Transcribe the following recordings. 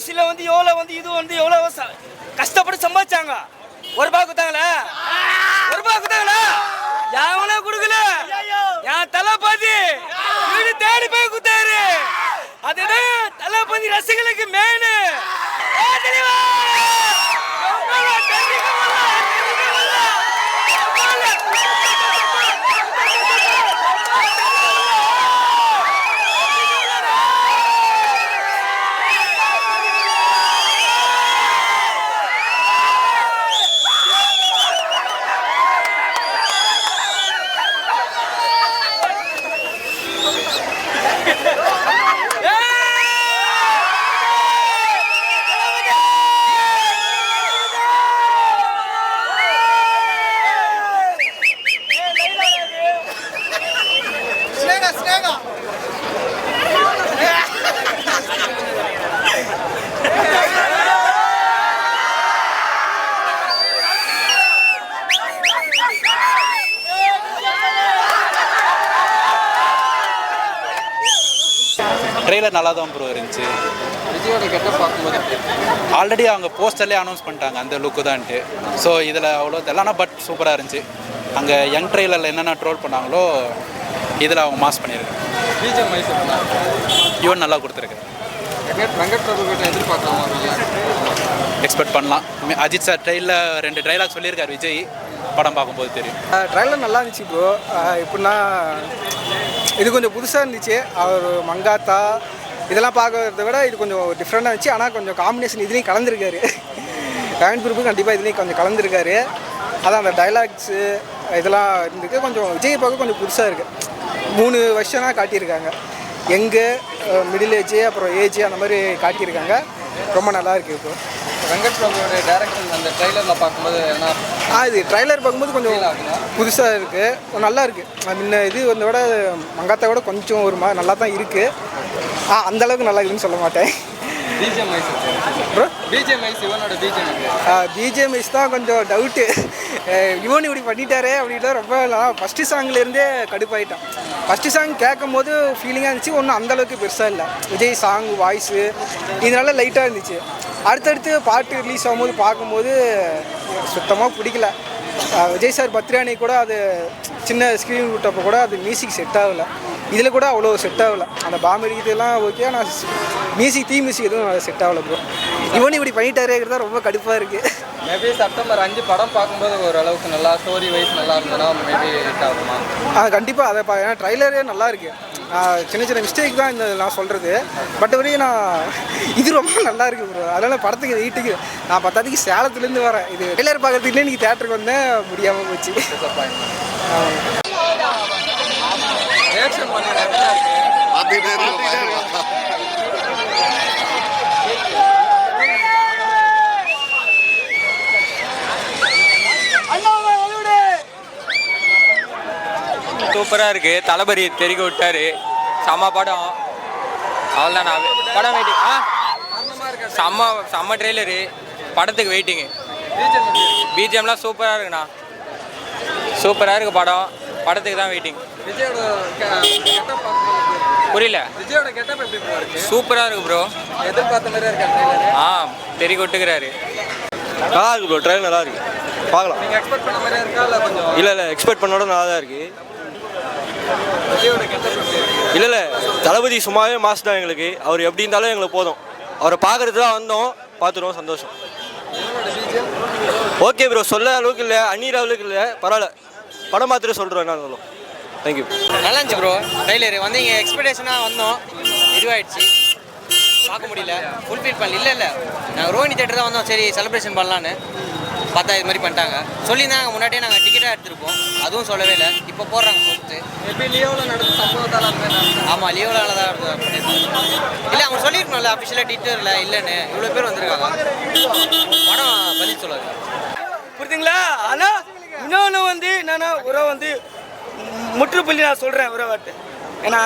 இண்டஸ்ட்ரியில் வந்து எவ்வளோ வந்து இது வந்து எவ்வளோ கஷ்டப்பட்டு சம்பாதிச்சாங்க. ஒரு ரூபா கொடுத்தாங்களா? ஒரு ரூபா கொடுத்தாங்களா? எவனே கொடுக்கல. என் தளபதி வீடு தேடி போய் கொடுத்தாரு. அதுதான் தளபதி ரசிகர்களுக்கு மெயின். ட்ரெய்லர் நல்லா தான் ப்ரோ இருந்துச்சு. விஜயோட கெட்டப் பார்க்கும்போது ஆல்ரெடி அவங்க போஸ்டர்லேயே அனௌன்ஸ் பண்ணிட்டாங்க அந்த லுக்கு தான்ட்டு. ஸோ இதில் அவ்வளோ தெரியலனா பட் சூப்பராக இருந்துச்சு. அங்கே யங் ட்ரெய்லரில் என்னென்ன ட்ரோல் பண்ணாங்களோ இதில் அவங்க மாஸ் பண்ணியிருக்காங்க. பிஜிஎம் வைஸ் ஈவன் நல்லா கொடுத்துருக்கு. வெங்கட் பிரபு கிட்ட எதிர்பார்க்கலாமா விஜய்? எக்ஸ்பெக்ட் பண்ணலாம். அஜித் சார் ட்ரெயிலில் 2 டைலாக் சொல்லியிருக்காரு விஜய். படம் பார்க்கும்போது தெரியும். ட்ரெய்லர் நல்லா இருந்துச்சு ப்ரோ. எப்படின்னா இது கொஞ்சம் புதுசாக இருந்துச்சு. அவர் மங்காத்தா இதெல்லாம் பார்க்கறத விட இது கொஞ்சம் டிஃப்ரெண்டாக இருந்துச்சு. ஆனால் கொஞ்சம் காம்பினேஷன் இதுலேயும் கலந்துருக்காரு. வெங்கட் பிரபு கண்டிப்பாக இதுலேயும் கொஞ்சம் கலந்துருக்காரு. அதான் அந்த டைலாக்ஸு இதெல்லாம் இருந்துக்கு கொஞ்சம் விஜய் பார்க்க கொஞ்சம் புதுசாக இருக்குது. 3 வருஷனாக காட்டியிருக்காங்க. யங்கு, மிடில் ஏஜ், அப்புறம் ஏஜ் அந்த மாதிரி காட்டியிருக்காங்க. ரொம்ப நல்லா இருக்குது இப்போ. வெங்கட் பிரபுவோட டேரக்ஷன் அந்த ட்ரெய்லரில் பார்க்கும்போது என்ன? இது ட்ரைலர் பார்க்கும்போது கொஞ்சம் புதுசாக இருக்குது. நல்லா இருக்குது. முன்ன இது வந்து விட மங்காத்தை விட கொஞ்சம் ஒரு மாதிரி நல்லா தான் இருக்குது. அந்தளவுக்கு நல்லா இருக்குதுன்னு சொல்ல மாட்டேன். BGM wise bro BGM wise இவனோட பிஜிஎம் வைஸ் தான் கொஞ்சம் டவுட்டு. இவன் இப்படி பண்ணிட்டாரே அப்படின்ட்டு ரொம்ப ஃபஸ்ட்டு சாங்லேருந்தே கடுப்பாயிட்டான். ஃபஸ்ட்டு சாங் கேட்கும் போது ஃபீலிங்காக இருந்துச்சு. ஒன்றும் அந்தளவுக்கு பெருசாக இல்லை. விஜய் சாங் வாய்ஸு இதனால லைட்டாக இருந்துச்சு. அடுத்தடுத்து பாட்டு ரிலீஸ் ஆகும்போது பார்க்கும்போது சுத்தமாக பிடிக்கல. விஜய் சார் பத்ரியானி கூட அது சின்ன ஸ்க்ரீன் விட்டப்போ கூட அது மியூசிக் செட் ஆகலை. இதில் கூட அவ்வளோ செட் ஆகலை. அந்த பாம்பு இதெல்லாம் ஓகே. ஆனால் மியூசிக் மியூசிக் எதுவும் செட் ஆகலை ப்ரோ. இவனு இப்படி பண்ணிட்டாரேங்கிறதா ரொம்ப கடுப்பாக இருக்குது. மேபி செப்டம்பர் 5 படம் பார்க்கும்போது ஓரளவுக்கு நல்லா ஸ்டோரி வைஸ் நல்லா இருந்ததுன்னா மேபி ஹிட் ஆகுமா? கண்டிப்பாக அதை ஏன்னா ட்ரைலரே நல்லா இருக்குது. சின்ன சின்ன மிஸ்டேக் தான் இந்த நான் சொல்கிறது. பட் வரையும் இது ரொம்ப நல்லா இருக்குது ப்ரோ. அதனால் படத்துக்கு வீட்டுக்கு நான் 10 சேலத்துலேருந்து வரேன். இது ட்ரைலர் பார்க்குறதுக்குள்ளே இன்றைக்கி தேட்டருக்கு வந்தேன், முடியாமல் போச்சு. ரியாக்ஷன் பண்ணுறேன். சூப்பராக இருக்குது. தளபதி தெரிவிக்க விட்டார். செம்ம படம். அவ்வளோதான். நான் படம் வெயிட்டிங். செம்ம ட்ரெய்லரு. படத்துக்கு வெயிட்டிங்கு. பிஜிஎம்லாம் சூப்பராக இருக்குண்ணா. சூப்பராக இருக்குது படம். படத்துக்கு தான் வெயிட்டிங். விஜயோட புரியல. விஜயோட கெட்டப் எப்படி ப்ரோ இருக்கு? சூப்பராக இருக்குது ப்ரோ. எதிர்பார்த்த மாதிரியா இருக்கா? தெரிவிக்க விட்டுக்கிறாரு. நல்லா இருக்குது ப்ரோ. ட்ரெயின் நல்லா இருக்குது. பார்க்கலாம். நீங்கள் எக்ஸ்பெக்ட் பண்ண மாதிரியா இருக்கா இல்லை கொஞ்சம்? இல்லை எக்ஸ்பெக்ட் பண்ணோட நல்லா தான் இருக்குது. விஜயோட கெட்டப் எப்படி இருக்கு? இல்லை தளபதி சும்மாவே மாஸ் தான் எங்களுக்கு. அவர் எப்படி இருந்தாலும் எங்களுக்கு போதும். அவரை பார்க்குறது தான் வந்தோம். பார்த்துருவோம். சந்தோஷம். Okay bro. சொல்ல அளவுக்கு இல்லை, அந்நீர் அளவுக்கு இல்லை, பரவாயில்ல. படம் பார்த்துட்டு சொல்கிறோம் என்ன சொல்லும். தேங்க்யூ. நல்லா இருந்துச்சு ப்ரோ. ட்ரெய்லரு வந்து இங்கே எக்ஸ்பெக்டேஷனாக வந்தோம். இதுவாகிடுச்சு. பார்க்க முடியல. ஃபுல்ஃபில் பண்ணல. இல்லை நாங்கள் ரோஹினி தேட்டர் தான் வந்தோம். சரி செலிப்ரேஷன் பண்ணலான்னு பார்த்தா இது மாதிரி பண்ணிட்டாங்க. சொல்லியிருந்தாங்க முன்னாடியே நாங்கள் டிக்கெட்டாக எடுத்துருப்போம். அதுவும் சொல்லவே இல்லை. இப்போ போடுறாங்க போட்டு. எப்படி லியோவில் நடந்த சம்பவத்தால் அந்த மாதிரி? ஆமாம் லியோவில் தான் பண்ணியிருக்காங்க. இல்லை அவங்க சொல்லியிருக்கணும்ல அஃபிஷியலாக ட்விட்டரில் இல்லைன்னு. இவ்வளோ பேர் வந்திருக்காங்க. படம் பதில் சொல்லாது. புரியுதுங்களா? ஆனால் இன்னொன்று வந்து என்னென்னா உறவு வந்து முற்றுப்புள்ளி நான் சொல்கிறேன் உறவாட்டு. ஏன்னா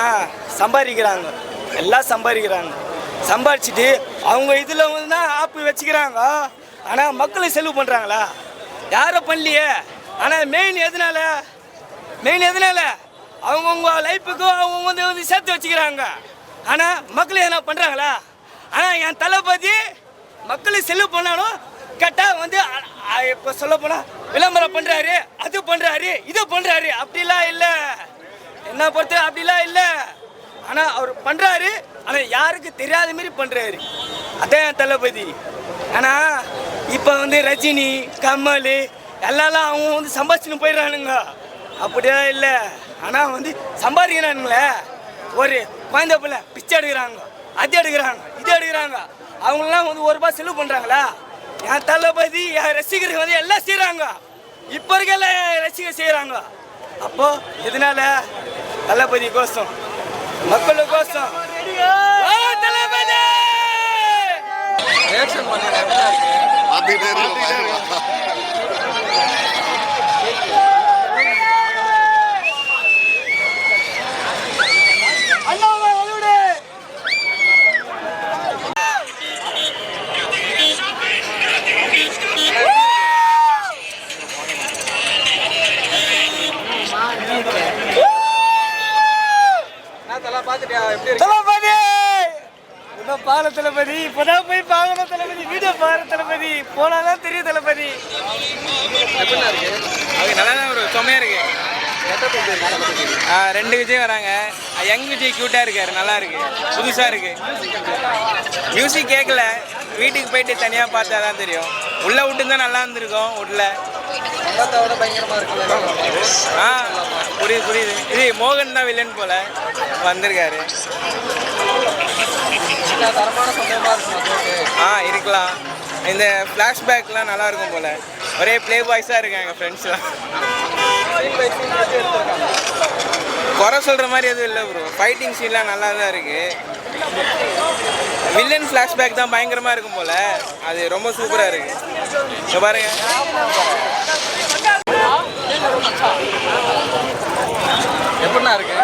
சம்பாதிக்கிறாங்க, எல்லாம் சம்பாதிக்கிறாங்க. சம்பாதிச்சுட்டு அவங்க இதில் வந்து தான் ஆப்பு வச்சுக்கிறாங்க. ஆனால் மக்களை செலவு பண்ணுறாங்களா? யாரும் பண்ணலையே. ஆனால் மெயின் எதனால அவங்கவுங்க லைஃபுக்கும் அவங்க வந்து சேர்த்து வச்சுக்கிறாங்க. ஆனால் மக்கள் எதனா பண்ணுறாங்களா? ஆனால் என் தளபதி மக்களுக்கு செலவு பண்ணாலும் கேட்டால் வந்து இப்போ சொல்ல போனால் விளம்பரம் பண்ணுறாரு, அது பண்ணுறாரு, இது பண்ணுறாரு, அப்படிலாம் இல்லை. என்ன பொறுத்த அப்படிலாம் இல்லை. ஆனால் அவர் பண்ணுறாரு, ஆனால் யாருக்கு தெரியாத மாரி பண்ணுறாரு. அதான் என் தளபதி. ஆனால் இப்போ வந்து ரஜினி, கமல் எல்லாம் அவங்க வந்து சம்பாதிச்சுன்னு போயிடுறானுங்க. அப்படிலாம் இல்லை. ஆனால் வந்து சம்பாதிக்கிறானுங்களே, ஒரு குழந்தை பிள்ளை பிச்சை எடுக்கிறாங்க, அது எடுக்கிறாங்க, இது எடுக்கிறாங்க. அவங்களாம் வந்து ஒரு ரூபாய் செலவு பண்ணுறாங்களா? என் தளபதி என் ரசிகர்கள் வந்து எல்லாம் செய்கிறாங்க. இப்போ இருக்க ரசிகர் செய்கிறாங்க. அப்போ இதனால தளபதி கோசம், மக்களுக்கோசம் தளபதி ரியாக்ஷன் பண்ணுங்க. பார்த்துட்டியா எப்படி இருக்கு? தளபதி இன்னும் பால தளபதி, இப்போதான் போய் பார்க்கணும் தளபதி. வீடியோ பாரு தளபதி, போனாதான் தெரியும் தளபதி. எப்படின்னா இருக்கு? அது நல்லா தான் ஒரு செம்மையாக இருக்கு. ரெண்டு விஜய் வராங்க. யங் விஜய் க்யூட்டாக இருக்காரு, நல்லா இருக்கு, புதுசாக இருக்கு. மியூசிக் கேட்கல, வீட்டுக்கு போயிட்டு தனியாக பார்த்தா தான் தெரியும். உள்ளே விட்டு தான் நல்லா இருந்திருக்கும். உள்ள பங்கத்தோட பயங்கரமா இருக்குல்ல. புரியுது புரியுது. இது மோகன் தான் வில்லன் போல வந்திருக்காரு. தரமான சம்பவமா இருக்கும். இருக்கலாம். இந்த ஃப்ளாஷ்பேக்லாம் நல்லா இருக்கும் போல. ஒரே ப்ளே பாய்ஸாக இருக்காங்க ஃப்ரெண்ட்ஸ்லாம். குறை சொல்கிற மாதிரி எதுவும் இல்லை ப்ரோ. ஃபைட்டிங் சீன்லாம் நல்லா தான் இருக்குது. வில்லன் ஃப்ளாஷ்பேக் தான் பயங்கரமாக இருக்கும் போல். அது ரொம்ப சூப்பராக இருக்குது. இங்கே பாருங்க. எப்படின்னா இருக்கு?